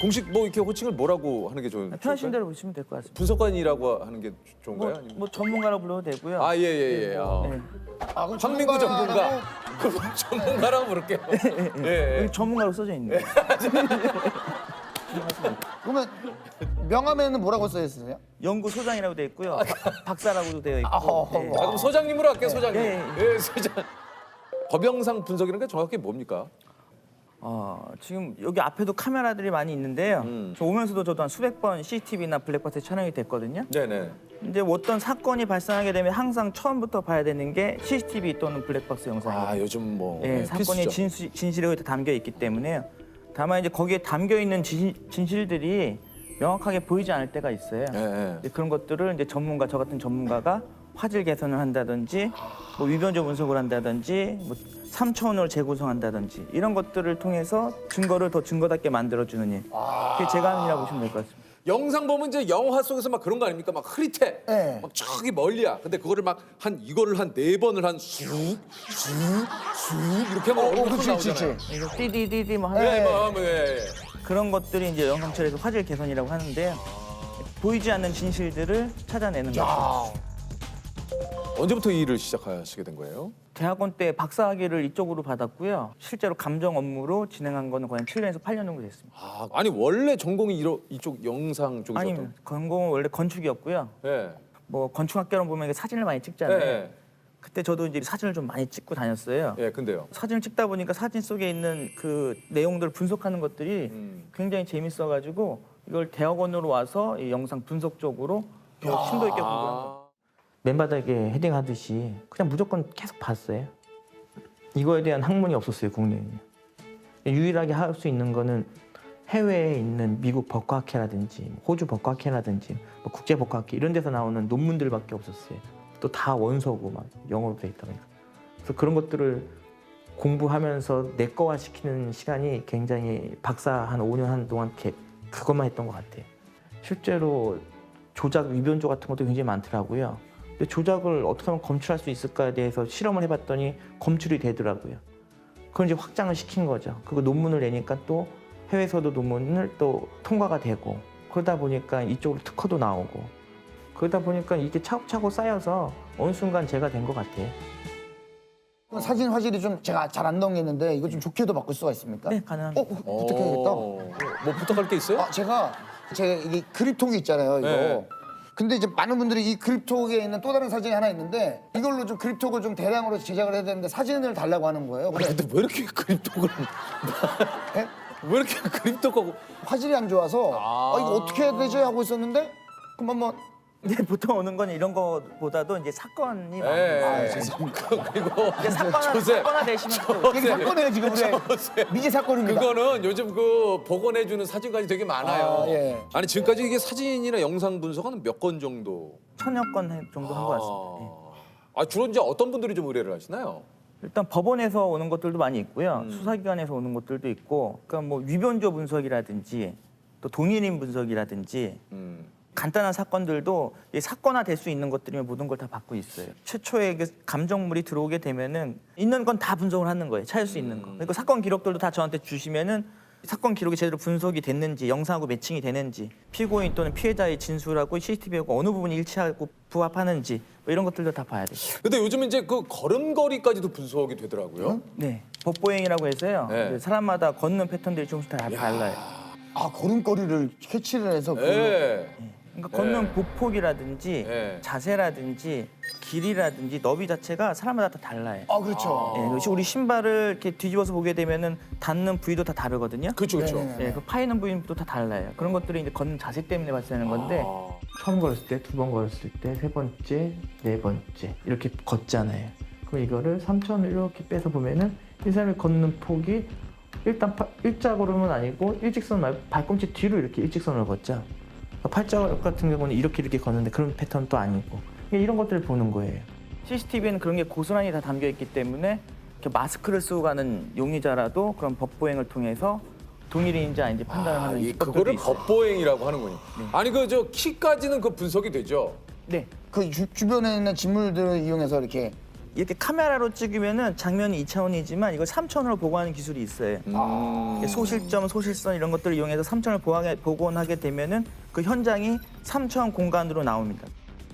공식 뭐 이렇게 호칭을 뭐라고 하는 게 편하신 대로 보시면 될 것 같습니다. 분석관이라고 하는 게 좋은가요? 아니면? 뭐 전문가로 불러도 되고요. 아, 예. 네. 그럼 황민구 전문가. 그럼 전문가라고 부를게요. 예. 여기 전문가로 써져 있네요. 그러면 명함에는 뭐라고 써 있으세요? 연구소장이라고 되어 있고요. 박사라고도 되어 있고. 네. 그럼 소장님으로 할게요, 소장님. 예, 예, 소장. 법영상 분석이라는 게 정확히 뭡니까? 지금 여기 앞에도 카메라들이 많이 있는데요. 저 오면서도 저도 한 수백 번 CCTV나 블랙박스 촬영이 됐거든요. 네네. 근데 어떤 사건이 발생하게 되면 항상 처음부터 봐야 되는 게 CCTV 또는 블랙박스 영상이에요. 아, 요즘 뭐 예, 사건의 필수죠. 진실이 거기 담겨 있기 때문에요. 다만 이제 거기에 담겨 있는 진실들이 명확하게 보이지 않을 때가 있어요. 예. 이제 그런 것들을 이제 저 같은 전문가가 화질 개선을 한다든지, 뭐 위변조 분석을 한다든지, 뭐 3차원으로 재구성한다든지 이런 것들을 통해서 증거를 더 증거답게 만들어주는 일. 그게 제가 하는 일이라고 보시면 될 것 같습니다. 영상 보면 이제 영화 속에서 막 그런 거 아닙니까? 막 흐릿해. 네. 막 저기 멀리야. 근데 그거를 이거를 한 4번을 한 쑥 이렇게 하면 얼굴 그치, 나오잖아요. 그치. 이거 띠디디디 뭐 하는 예. 그런 것들이 이제 영상 처리에서 화질 개선이라고 하는데요. 보이지 않는 진실들을 찾아내는 거죠. 언제부터 이 일을 시작하시게 된 거예요? 대학원 때 박사학위를 이쪽으로 받았고요. 실제로 감정 업무로 진행한 거는 거의 7년에서 8년 정도 됐습니다. 아니 원래 전공이 이쪽 영상 쪽이셨던? 아니, 전공은 원래 건축이었고요. 예. 뭐 건축학개론 보면 이게 사진을 많이 찍잖아요. 예. 그때 저도 이제 사진을 좀 많이 찍고 다녔어요. 예, 근데요. 사진을 찍다 보니까 사진 속에 있는 그 내용들을 분석하는 것들이 굉장히 재밌어가지고 이걸 대학원으로 와서 이 영상 분석 쪽으로 더 심도 있게 공부한 거예요. 맨바닥에 헤딩하듯이 그냥 무조건 계속 봤어요. 이거에 대한 학문이 없었어요, 국내에. 유일하게 할 수 있는 거는 해외에 있는 미국 법과학회라든지 호주 법과학회라든지 뭐 국제 법과학회 이런 데서 나오는 논문들밖에 없었어요. 또 다 원서고 막 영어로 돼 있다 보니까. 그래서 그런 것들을 공부하면서 내꺼화 시키는 시간이 굉장히 박사 한 5년 한 동안 그것만 했던 것 같아요. 실제로 조작 위변조 같은 것도 굉장히 많더라고요. 근데 조작을 어떻게 하면 검출할 수 있을까에 대해서 실험을 해봤더니 검출이 되더라고요. 그걸 이제 확장을 시킨 거죠. 그거 논문을 내니까 또 해외에서도 논문을 또 통과가 되고 그러다 보니까 이쪽으로 특허도 나오고 그러다 보니까 이게 차곡차곡 쌓여서 어느 순간 제가 된 것 같아요. 사진 화질이 좀 제가 잘 안 나오겠는데 이거 좀 좋게도 바꿀 수가 있습니까? 네, 가능합니다. 부탁해야겠다. 뭐 부탁할 게 있어요? 제가 이게 그립톡이 있잖아요, 이거. 네. 근데 이제 많은 분들이 이 그립톡에 있는 또 다른 사진이 하나 있는데 이걸로 좀 그립톡을 좀 대량으로 제작을 해야 되는데 사진을 달라고 하는 거예요. 근데 근데 왜 이렇게 그립톡을 예? 왜 이렇게 그립톡하고 화질이 안 좋아서 이거 어떻게 해야 되지 하고 있었는데 그럼 한번 근데 보통 오는 건 이런 거보다도 이제 사건이 예. 많아요. 그리고 이제 조셉. 사건화 되시면 또 이게 사건이에요 지금 우리 미제 사건입니다. 그거는 요즘 그 복원해주는 사진까지 되게 많아요. 예. 아니 지금까지 이게 사진이나 영상 분석은 몇 건 정도? 1000여 건 정도 한 것 같습니다. 예. 주로 이제 어떤 분들이 좀 의뢰를 하시나요? 일단 법원에서 오는 것들도 많이 있고요. 수사기관에서 오는 것들도 있고, 그러니까 뭐 위변조 분석이라든지 또 동일인 분석이라든지 간단한 사건들도 이 사건화 될 수 있는 것들이면 모든 걸 다 받고 있어요. 최초에 그 감정물이 들어오게 되면은 있는 건 다 분석을 하는 거예요. 찾을 수 있는 거. 그리고 사건 기록들도 다 저한테 주시면은 사건 기록이 제대로 분석이 됐는지, 영상하고 매칭이 되는지, 피고인 또는 피해자의 진술하고 CCTV하고 어느 부분이 일치하고 부합하는지 뭐 이런 것들도 다 봐야 돼요. 근데 요즘 이제 그 걸음걸이까지도 분석이 되더라고요. 네, 법보행이라고 해서요. 네. 사람마다 걷는 패턴들이 조금씩 다 달라요. 걸음걸이를 캐치를 해서 예. 그러니까 걷는 보폭이라든지 네. 자세라든지 길이라든지 너비 자체가 사람마다 다 달라요. 그렇죠. 예, 그래서 우리 신발을 이렇게 뒤집어서 보게 되면은 닿는 부위도 다 다르거든요. 그렇죠. 예, 그 파이는 부위도 다 달라요. 그런 것들이 이제 걷는 자세 때문에 발생하는 건데 처음 걸었을 때, 두 번 걸었을 때, 세 번째, 네 번째 이렇게 걷잖아요. 그럼 이거를 3차원을 이렇게 빼서 보면은 이 사람이 걷는 폭이 일단 일자걸음은 아니고 일직선 말고 발꿈치 뒤로 이렇게 일직선으로 걷죠. 팔자국 같은 경우는 이렇게 걷는데 그런 패턴도 아니고 이런 것들을 보는 거예요. CCTV에는 그런 게 고스란히 다 담겨 있기 때문에 이렇게 마스크를 쓰고 가는 용의자라도 그런 법보행을 통해서 동일인지 아닌지 판단을 하는 것들도 그거를 있어요. 법보행이라고 하는군요. 아니 그 저 키까지는 그 분석이 되죠. 네. 그 주변에 있는 진물들을 이용해서 이렇게 이렇게 카메라로 찍으면은 장면이 2차원이지만 이걸 3차원으로 복원하는 기술이 있어요. 소실점, 소실선 이런 것들을 이용해서 3차원을 복원하게 되면은 그 현장이 3차원 공간으로 나옵니다.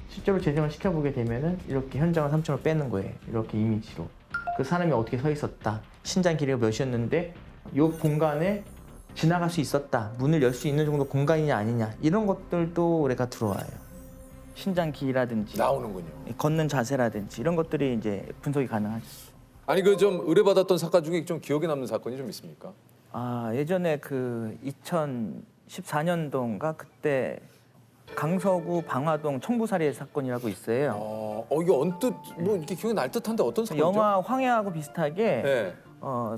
실제로 재생을 시켜보게 되면은 이렇게 현장을 3차원으로 빼는 거예요. 이렇게 이미지로. 그 사람이 어떻게 서 있었다. 신장 길이가 몇이었는데 이 공간에 지나갈 수 있었다. 문을 열 수 있는 정도 공간이냐 아니냐. 이런 것들도 우리가 들어와요. 신장 길이라든지 나오는군요. 걷는 자세라든지 이런 것들이 이제 분석이 가능하죠. 아니 그 좀 의뢰받았던 사건 중에 좀 기억에 남는 사건이 좀 있습니까? 아 예전에 그 2014년도인가 그때 강서구 방화동 청부살해 사건이라고 있어요. 이게 언뜻 뭐 이렇게 기억이 날 듯한데 어떤 사건이죠? 영화 황해하고 비슷하게 네.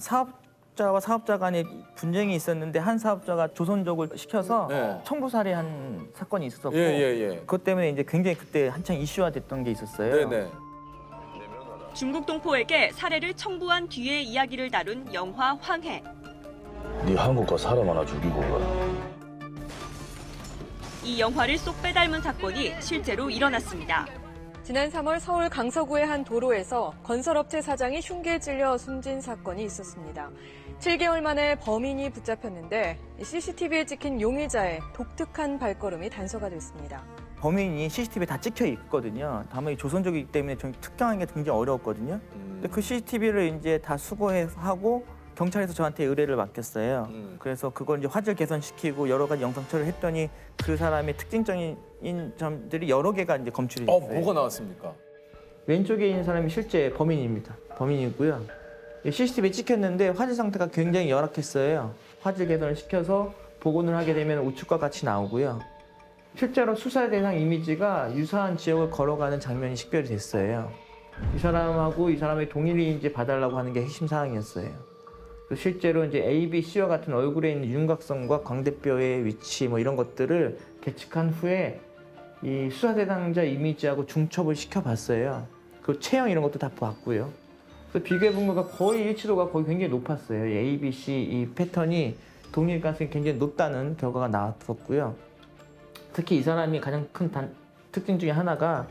사업자와 사업자 간에 분쟁이 있었는데 한 사업자가 조선족을 시켜서 네. 청부살해한 사건이 있었고 예. 그것 때문에 이제 굉장히 그때 한창 이슈화됐던 게 있었어요. 네네. 중국 동포에게 살해를 청부한 뒤의 이야기를 다룬 영화 황해. 네 한국 가 사람 하나 죽이고 가. 이 영화를 쏙 빼닮은 사건이 실제로 일어났습니다. 지난 3월 서울 강서구의 한 도로에서 건설업체 사장이 흉기에 찔려 숨진 사건이 있었습니다. 7개월 만에 범인이 붙잡혔는데 CCTV에 찍힌 용의자의 독특한 발걸음이 단서가 됐습니다. 범인이 CCTV에 다 찍혀 있거든요. 다만 이 조선족이기 때문에 좀 특정하는 게 굉장히 어려웠거든요. 근데 그 CCTV를 이제 다 수거해서 하고 경찰에서 저한테 의뢰를 맡겼어요. 그래서 그걸 이제 화질 개선시키고 여러 가지 영상 처리를 했더니 그 사람의 특징적인 점들이 여러 개가 이제 검출이 됐어요. 뭐가 나왔습니까? 왼쪽에 있는 사람이 실제 범인입니다. 범인이고요. CCTV에 찍혔는데 화질 상태가 굉장히 열악했어요. 화질 개선을 시켜서 복원을 하게 되면 우측과 같이 나오고요. 실제로 수사 대상 이미지가 유사한 지역을 걸어가는 장면이 식별이 됐어요. 이 사람하고 이 사람의 동일이 이제 봐달라고 하는 게 핵심 사항이었어요. 실제로 이제 A, B, C와 같은 얼굴에 있는 윤곽선과 광대뼈의 위치 뭐 이런 것들을 계측한 후에 이 수사 대상자 이미지하고 중첩을 시켜봤어요. 그 체형 이런 것도 다 봤고요. 그래서 비교해 본 거가 거의 일치도가 거의 굉장히 높았어요. 이 A, B, C 이 패턴이 동일 가능성이 굉장히 높다는 결과가 나왔었고요. 특히 이 사람이 가장 큰 특징 중에 하나가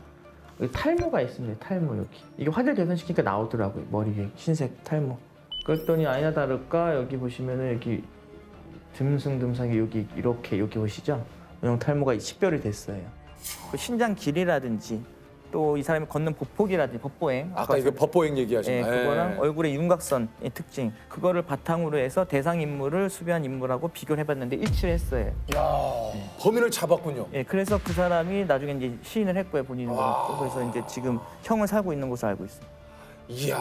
여기 탈모가 있습니다. 탈모 여기. 이게 화질 개선시키니까 나오더라고요. 머리에 흰색 탈모. 그랬더니 아니나 다를까 여기 보시면은 여기 듬성듬성하게 여기 이렇게 여기 보시죠? 형 탈모가 식별이 됐어요. 그 신장 길이라든지 또 이 사람이 걷는 보폭이라든지 법보행 아까 이거 법보행 얘기하신 거. 그거랑 얼굴의 윤곽선의 특징 그거를 바탕으로 해서 대상 인물을 수배한 인물하고 비교를 해봤는데 일치를 했어요. 범인을 잡았군요. 예, 그래서 그 사람이 나중에 이제 시인을 했고요 본인은. 그래서 이제 지금 형을 살고 있는 것으로 알고 있습니다. 이야.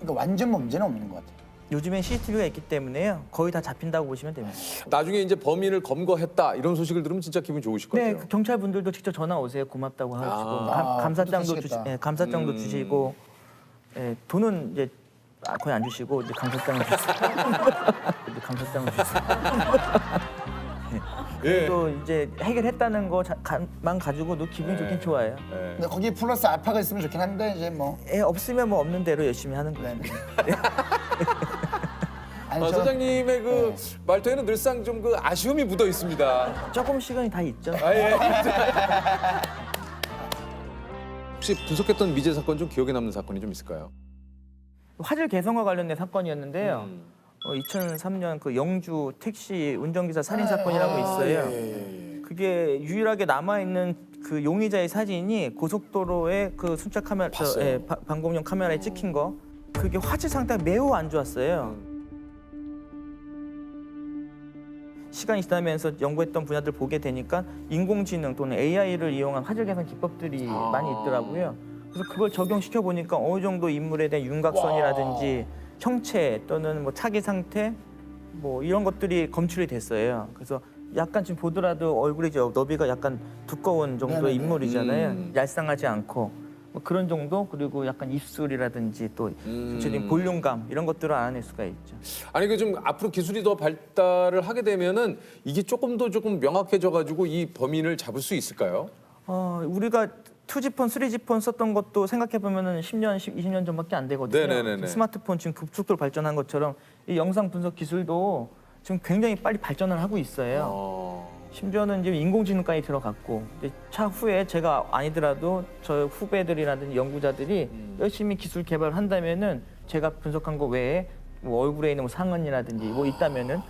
그러니까 완전 범죄는 없는 것 같아요. 요즘엔 CCTV가 있기 때문에요. 거의 다 잡힌다고 보시면 됩니다. 나중에 이제 범인을 검거했다 이런 소식을 들으면 진짜 기분 좋으실 것 네, 같아요. 그 경찰분들도 직접 전화 오세요. 고맙다고 하시고 감사장도 뿌듯하시겠다. 감사장도 주시고 돈은 이제 거의 안 주시고 이제 감사장을 주세요. 감사장을 주세요. 예. 또 이제 해결했다는 거만 가지고도 기분이 좋긴 좋아요. 근데 거기에 플러스 알파가 있으면 좋긴 한데 이제 뭐. 없으면 뭐 없는 대로 열심히 하는 거예요. 아니, 저- 사장님의 그 말투에는 늘상 좀 그 아쉬움이 묻어 있습니다. 조금 시간이 다 있죠. 예. 혹시 분석했던 미제 사건 좀 기억에 남는 사건이 좀 있을까요? 화질 개선과 관련된 사건이었는데요. 2003년 그 영주 택시 운전기사 살인 사건이라고 있어요. 그게 유일하게 남아 있는 그 용의자의 사진이 고속도로의 그 순찰 카메라, 봤어요. 방공용 카메라에 찍힌 거. 그게 화질 상태가 매우 안 좋았어요. 시간이 지나면서 연구했던 분야들 보게 되니까 인공지능 또는 AI를 이용한 화질 개선 기법들이 많이 있더라고요. 그래서 그걸 적용시켜 보니까 어느 정도 인물에 대한 윤곽선이라든지 형체 또는 뭐 차기 상태 뭐 이런 것들이 검출이 됐어요. 그래서 약간 지금 보더라도 얼굴이 너비가 약간 두꺼운 정도의 네네네. 인물이잖아요. 얄쌍하지 않고 뭐 그런 정도 그리고 약간 입술이라든지 또 전체적인 볼륨감 이런 것들을 알아낼 수가 있죠. 아니 그 좀 앞으로 기술이 더 발달을 하게 되면은 이게 조금 명확해져 가지고 이 범인을 잡을 수 있을까요? 우리가 2G폰, 3G폰 썼던 것도 생각해보면 10년, 20년 전밖에 안 되거든요. 네네네네. 스마트폰 지금 급속도로 발전한 것처럼 이 영상 분석 기술도 지금 굉장히 빨리 발전을 하고 있어요. 심지어는 이제 인공지능까지 들어갔고 이제 차후에 제가 아니더라도 저 후배들이라든지 연구자들이 열심히 기술 개발을 한다면은 제가 분석한 거 외에 뭐 얼굴에 있는 뭐 상흔이라든지 뭐 있다면은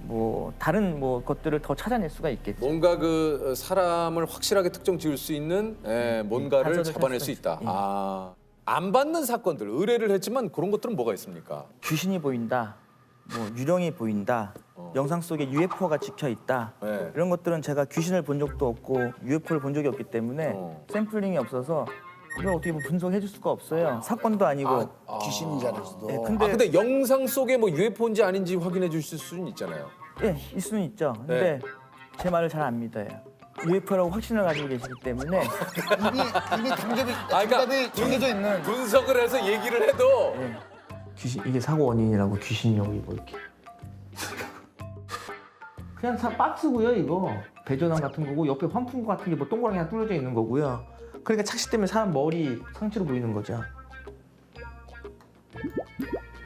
뭐 다른 뭐 것들을 더 찾아낼 수가 있겠죠. 뭔가 그 사람을 확실하게 특정 지을 수 있는 뭔가를 단서를 잡아낼 찾을 수 수가 있다. 있- 아, 안 받는 사건들 의뢰를 했지만 그런 것들은 뭐가 있습니까? 귀신이 보인다, 뭐 유령이 보인다, 영상 속에 UFO가 찍혀 있다. 네. 이런 것들은 제가 귀신을 본 적도 없고 UFO를 본 적이 없기 때문에 샘플링이 없어서 이걸 어떻게 뭐 분석해 줄 수가 없어요. 사건도 아니고. 귀신인 줄 알았어. 네, 근데 영상 속에 뭐 UFO인지 아닌지 확인해 주실 수는 있잖아요. 예, 있을 수는 있죠. 근데 제 말을 잘 안 믿어요. UFO라고 확신을 가지고 계시기 때문에 이미 그러니까 정답이 정해져 있는. 분석을 해서 얘기를 해도 귀신 이게 사고 원인이라고 귀신력이 뭐 이렇게 그냥 박스고요 이거 배전환 같은 거고 옆에 환풍구 같은 게 뭐 동그랗게 하나 뚫어져 있는 거고요. 그러니까 착시 때문에 사람 머리 상체로 보이는 거죠.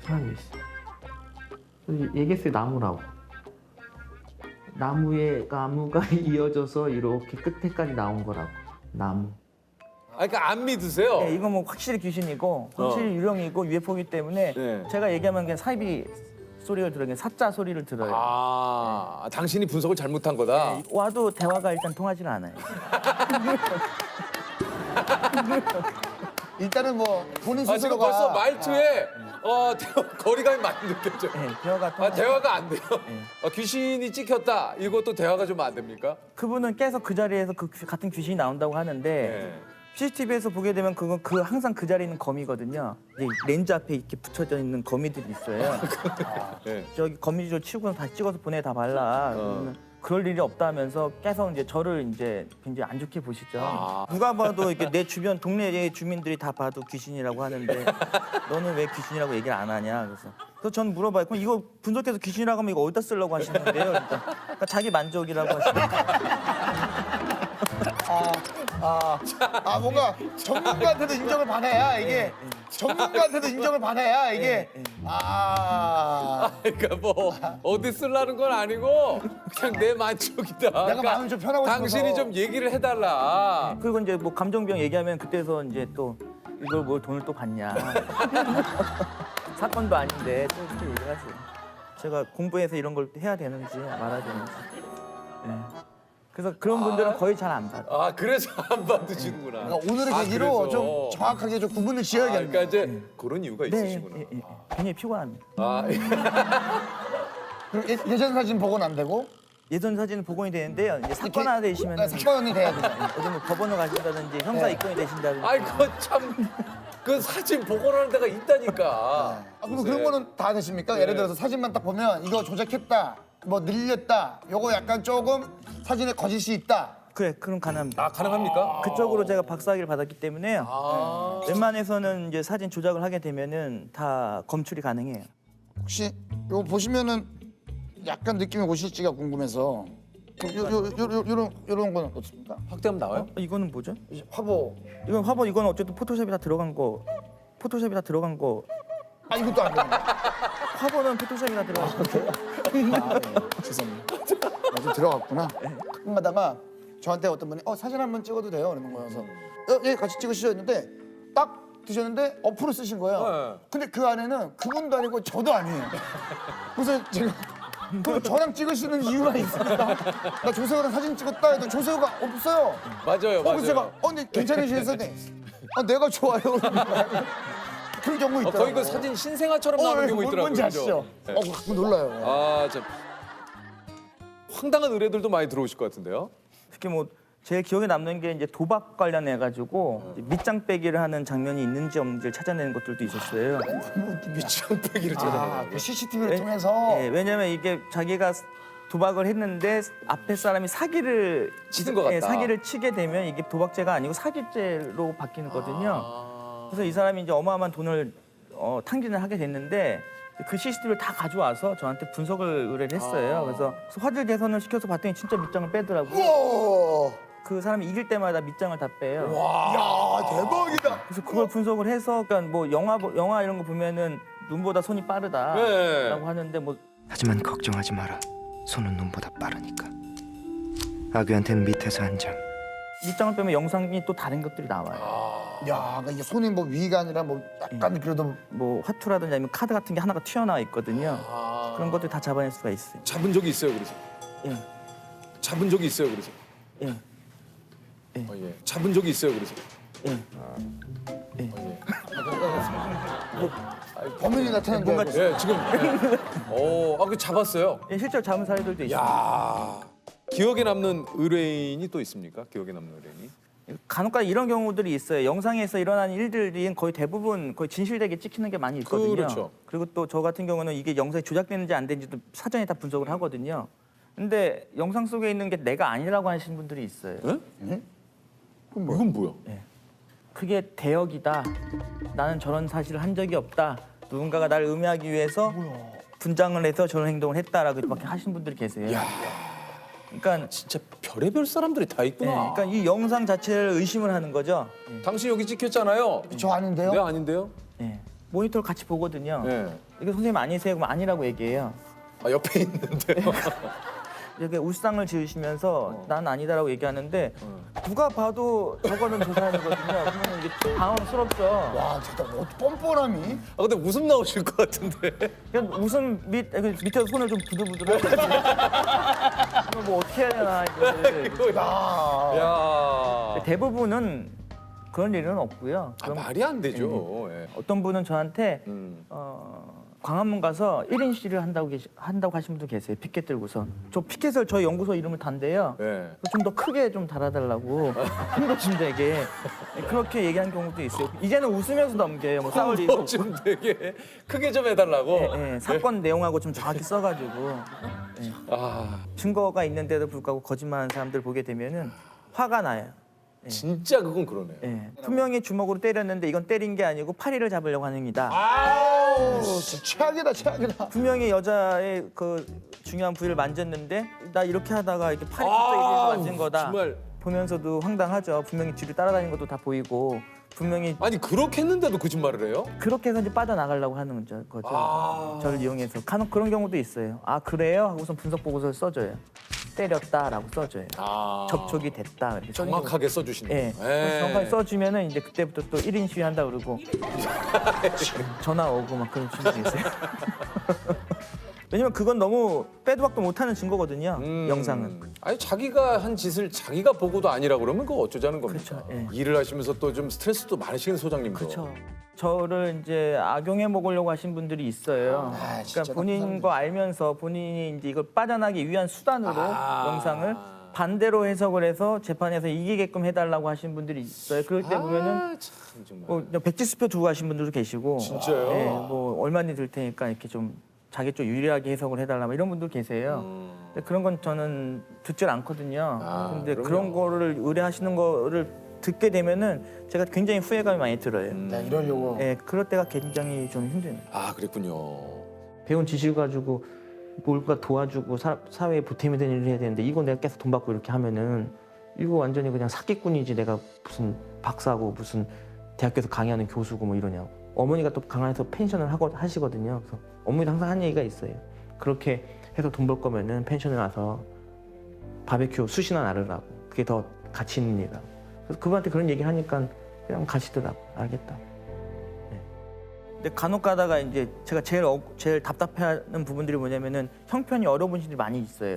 사람이 있어. 얘기했어요 나무라고. 나무가 이어져서 이렇게 끝에까지 나온 거라고. 나무. 그러니까 안 믿으세요? 네, 이건 뭐 확실히 귀신이고 확실히 유령이고 UFO이기 때문에 네. 제가 얘기하면 그냥 사이비 소리를 들어요. 그냥 사자 소리를 들어요. 아, 당신이 분석을 잘못한 거다. 와도 대화가 일단 통하지는 않아요. 일단은 뭐 본인 아, 지금 스스로가 벌써 말투에 거리감이 많이 느껴져요. 네, 대화가 통하. 대화가 안 돼요. 귀신이 찍혔다. 이것도 대화가 좀 안 됩니까? 그분은 계속 그 자리에서 같은 귀신이 나온다고 하는데 네. CCTV에서 보게 되면 그건 항상 그 자리에 있는 거미거든요. 이제 렌즈 앞에 이렇게 붙여져 있는 거미들이 있어요. 네. 저기 거미줄 치우고 다시 찍어서 보내 다 발라. 그러면 그럴 일이 없다면서 계속 이제 저를 이제 굉장히 안 좋게 보시죠. 누가 봐도 이렇게 내 주변 동네 주민들이 다 봐도 귀신이라고 하는데 너는 왜 귀신이라고 얘기를 안 하냐. 그래서 전 물어봐요. 그럼 이거 분석해서 귀신이라고 하면 이거 어디다 쓰려고 하시는데요? 그러니까 자기 만족이라고 하시니까. 뭔가 전문가한테도 인정을 받아야 이게 전문가한테도 인정을 받아야 이게 그러니까 뭐 어디 쓰려는 건 아니고 그냥 내 만족이다. 그러니까 마음이 좀 편하고 당신이 싶어서. 좀 얘기를 해달라. 그리고 이제 뭐 감정병 얘기하면 그때서 이제 또 이걸 뭘 돈을 또 받냐. 사건도 아닌데 또 이렇게 얘기하지. 제가 공부해서 이런 걸 해야 되는지 말아야 되는지. 네. 그래서 그런 분들은 거의 잘 안 받아. 아, 그래서 안 받으시는구나. 그러니까 오늘의 아, 계기로 그래서. 좀 정확하게 좀 구분을 지어야겠네요. 그러니까 이제 그런 이유가 네, 있으시구나. 굉장히 피곤합니다. 아, 그럼 예전 사진 보고는 안 되고 예전 사진은 복원이 되는데요. 이제 사건화 되시면 사건이 돼야 돼요. 어디 뭐 법원을 가신다든지 형사 네. 입건이 되신다든지. 아이 그 사진 복원하는 데가 있다니까. 그럼 그런 거는 다 되십니까? 예를 들어서 사진만 딱 보면 이거 조작했다, 뭐 늘렸다, 요거 약간 조금 사진에 거짓이 있다. 그래, 그럼 가능합니다. 아, 가능합니까? 그쪽으로 제가 박사학위를 받았기 때문에요. 웬만해서는 이제 사진 조작을 하게 되면은 다 검출이 가능해요. 혹시 요거 보시면은 약간 느낌이 오실지가 궁금해서 요런 건 어떻습니까? 확대하면 나와요? 이거는 뭐죠? 화보. 이건 화보, 이건 어쨌든 포토샵이 다 들어간 거. 아 이것도 안 되네. 화보는 포토샵이 다 들어간 거. 죄송합니다. 좀 들어갔구나. 가끔 가다가 저한테 어떤 분이 사진 한번 찍어도 돼요? 그러는 거여서 예 같이 찍으시죠 했는데 딱 드셨는데 어플을 쓰신 거예요. 네. 근데 그 안에는 그분도 아니고 저도 아니에요. 그래서 제가 그럼 저랑 찍으시는 이유가 있습니까? 나 조세호랑 사진 찍었다 해도 조세호가 없어요. 맞아요, 그래서 제가 근데 괜찮으시겠어요? 내가 좋아요. 그런 경우 있더라고요. 거의 그 사진 신생아처럼 나오는 경우 있더라고요. 뭔지 아시죠? 네. 가끔 놀라요. 아, 참 황당한 의뢰들도 많이 들어오실 것 같은데요. 특히 뭐 제일 기억에 남는 게 이제 도박 관련해 가지고 밑장 빼기를 하는 장면이 있는지 없는지를 찾아내는 것들도 있었어요. 밑장빼기를 찾아내는 그 CCTV를 예, 통해서 예, 왜냐면 이게 자기가 도박을 했는데 앞에 사람이 사기를 치는 것 같다. 사기를 치게 되면 이게 도박죄가 아니고 사기죄로 바뀌거든요. 그래서 이 사람이 이제 어마어마한 돈을 탕진을 하게 됐는데 그 CCTV를 다 가져와서 저한테 분석을 의뢰를 했어요. 그래서 화질 개선을 시켜서 봤더니 진짜 밑장을 빼더라고요. 우와, 그 사람이 이길 때마다 밑장을 다 빼요. 야 대박이다. 그래서 그걸 분석을 해서 그러니까 뭐 영화 이런 거 보면은 눈보다 손이 빠르다라고 네. 하는데 뭐 하지만 걱정하지 마라. 손은 눈보다 빠르니까. 아귀한테는 밑에서 한 장. 밑장을 빼면 영상이 또 다른 것들이 나와요. 야, 그러니까 이게 손이 뭐 위가 아니라 뭐 약간 그래도 뭐 화투라든지 아니면 카드 같은 게 하나가 튀어나와 있거든요. 그런 것들 다 잡아낼 수가 있어요. 잡은 적이 있어요, 그래서. 예, 잡은 적이 있어요, 그래서. 예, 예. 잡은 적이 있어요, 그래서. 예. 범인이 나타난 게 뭔가 아니고. 예, 지금. 그 잡았어요. 예, 실제로 잡은 사례들도 있어요. 야. 기억에 남는 의뢰인이 또 있습니까? 기억에 남는 의뢰인이? 간혹가다 이런 경우들이 있어요. 영상에서 일어난 일들이 거의 대부분 거의 진실되게 찍히는 게 많이 있거든요. 그렇죠. 그리고 또 저 같은 경우는 이게 영상이 조작되는지 안 되는지도 사전에 다 분석을 하거든요. 근데 영상 속에 있는 게 내가 아니라고 하시는 분들이 있어요. 이건 뭐야? 그게 대역이다. 나는 저런 사실을 한 적이 없다. 누군가가 나를 음해하기 위해서 분장을 해서 저런 행동을 했다라고 이렇게 하시는 분들이 계세요. 그러니까 진짜 별의별 사람들이 다 있구나. 그러니까 이 영상 자체를 의심을 하는 거죠. 당신 여기 찍혔잖아요. 저 아닌데요? 네, 아닌데요? 예. 모니터를 같이 보거든요. 네. 이거 선생님 아니세요? 그럼 아니라고 얘기해요. 아, 옆에 있는데요. 이렇게 울상을 지으시면서 난 아니다라고 얘기하는데 누가 봐도 저거는 저 사람이거든요. 그러면 이게 당황스럽죠. 와, 진짜 뭐 뻔뻔함이. 아, 근데 웃음 나오실 것 같은데. 그냥 웃음 밑에서 손을 좀 부들부들 하고 뭐 어떻게 해야 되나 이거를. 야. 대부분은 그런 일은 없고요. 아, 그럼 말이 안 되죠. 예. 어떤 분은 저한테 광화문 가서 1인 시위를 한다고 하신 분도 계세요. 피켓 들고서. 저 피켓을 저희 연구소 이름을 단대요. 예. 좀 더 크게 좀 달아달라고 힘도 좀 되게 그렇게 얘기한 경우도 있어요. 이제는 웃으면서 넘겨요. 뭐 싸울 일도 없고. 좀 되게 크게 좀 해달라고. 예, 사건 내용하고 좀 정확히 써가지고 예. 아, 증거가 있는데도 불구하고 거짓말하는 사람들 보게 되면은 화가 나요. 진짜 그건 그러네요. 예. 분명히 주먹으로 때렸는데 이건 때린 게 아니고 파리를 잡으려고 하는 이다. 아우, 진짜 최악이다, 최악이다. 분명히 여자의 그 중요한 부위를 만졌는데 나 이렇게 하다가 이렇게 팔이 뚝뚝이서 만진 거다. 정말. 보면서도 황당하죠. 분명히 뒤로 따라다니는 것도 다 보이고 분명히 아니, 그렇게 했는데도 거짓말을 해요? 그렇게 해서 이제 빠져나가려고 하는 거죠. 저를 이용해서. 간혹 그런 경우도 있어요. 아 그래요? 하고선 분석 보고서를 써줘요. 때렸다라고 써줘요. 아. 접촉이 됐다. 이렇게 써주는 정확하게 써주시는 예. 거예요. 정확하게 써주면은 이제 그때부터 또 1인 시위 한다 그러고 전화 오고 막 그런 친구도 있어요. 왜냐면 그건 너무 빼도 박도 못하는 증거거든요. 영상은. 아니, 자기가 한 짓을 자기가 보고도 아니라 그러면 그거 어쩌자는 겁니까? 그렇죠, 예. 일을 하시면서 또 좀 스트레스도 많으시는 소장님도. 그렇죠. 저를 이제 악용해 먹으려고 하신 분들이 있어요. 진짜 그러니까 본인 거 알면서 본인이 이제 이걸 빠져나기 위한 수단으로 영상을 반대로 해석을 해서 재판에서 이기게끔 해달라고 하신 분들이 있어요. 그럴 때 보면은 참 정말. 뭐 백지수표 두고 하신 분들도 계시고, 진짜요? 네, 뭐 얼마니 들 테니까 이렇게 좀 자기 쪽 유리하게 해석을 해달라 뭐 이런 분들 계세요. 근데 그런 건 저는 듣질 않거든요. 근데 그럼요. 그런 거를 의뢰하시는 거를 듣게 되면은 제가 굉장히 후회감이 많이 들어요. 나 이러려고. 네, 그럴 때가 굉장히 좀 힘드네요. 아, 그랬군요. 배운 지식을 가지고 뭘까 도와주고 사회에 보탬이 되는 일을 해야 되는데 이거 내가 계속 돈 받고 이렇게 하면은 이거 완전히 그냥 사기꾼이지 내가 무슨 박사고 무슨 대학교에서 강의하는 교수고 뭐 이러냐고. 어머니가 또 강화해서 펜션을 하시거든요. 그래서 어머니도 항상 하는 얘기가 있어요. 그렇게 해서 돈 벌 거면은 펜션에 와서 바베큐 수시나 나르라고. 그게 더 가치 있는 일이라고. 그래서 그분한테 그런 얘기 하니까 그냥 가시더라고. 알겠다. 네. 근데 간혹 가다가 이제 제가 제일 답답해하는 부분들이 뭐냐면은 형편이 어려운 분들이 많이 있어요.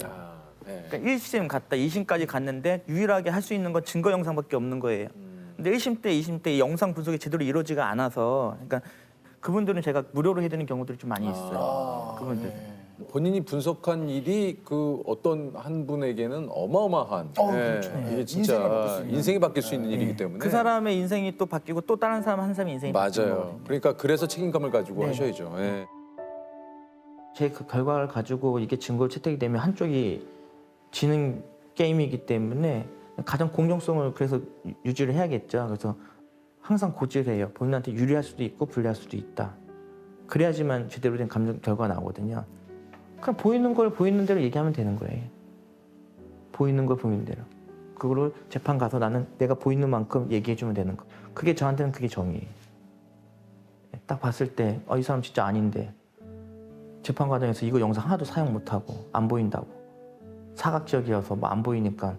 네. 그러니까 1심 갔다 2심까지 갔는데 유일하게 할 수 있는 건 증거 영상밖에 없는 거예요. 근데 1심 때, 2심 때 영상 분석이 제대로 이루어지가 않아서 그러니까 그분들은 제가 무료로 해드리는 경우들이 좀 많이 있어요. 그분들. 본인이 분석한 일이 그 어떤 한 분에게는 어마어마한 그렇죠. 이게 인생이 바뀔 진짜 수 있는. 인생이 바뀔 수 있는 일이기 때문에 그 사람의 인생이 또 바뀌고 또 다른 사람 한 사람의 인생이 바뀌는 맞아요. 거거든요. 그러니까 그래서 책임감을 가지고 네. 하셔야죠. 예. 제 그 결과를 가지고 이게 증거로 채택이 되면 한쪽이 지는 게임이기 때문에 가장 공정성을 그래서 유지를 해야겠죠. 그래서 항상 고지해요. 본인한테 유리할 수도 있고 불리할 수도 있다. 그래야지만 제대로 된 감정 결과가 나오거든요. 그냥 보이는 걸 보이는 대로 얘기하면 되는 거예요. 보이는 걸 보이는 대로. 그거를 재판 가서 나는 내가 보이는 만큼 얘기해주면 되는 거. 그게 저한테는 그게 정의예요. 딱 봤을 때 이 사람 진짜 아닌데 재판 과정에서 이거 영상 하나도 사용 못하고 안 보인다고. 사각지역이어서 뭐 안 보이니까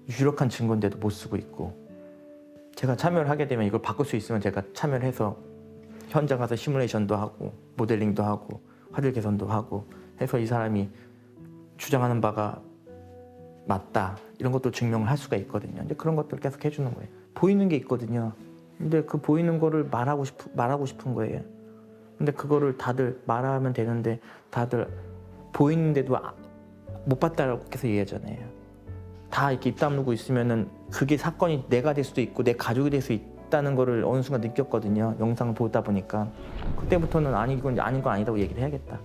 유력한 증거인데도 못 쓰고 있고, 제가 참여를 하게 되면 이걸 바꿀 수 있으면 제가 참여를 해서 현장 가서 시뮬레이션도 하고 모델링도 하고 화질 개선도 하고 해서 이 사람이 주장하는 바가 맞다 이런 것도 증명을 할 수가 있거든요. 이제 그런 것들 계속 해주는 거예요. 보이는 게 있거든요. 근데 그 보이는 거를 말하고 싶은 거예요. 근데 그거를 다들 말하면 되는데 다들 보이는데도 못 봤다라고 계속 얘기하잖아요. 다 이렇게 입 다물고 있으면은 그게 사건이 내가 될 수도 있고 내 가족이 될 수 있다는 거를 어느 순간 느꼈거든요. 영상을 보다 보니까 그때부터는 아닌 건 아니다고 얘기를 해야겠다.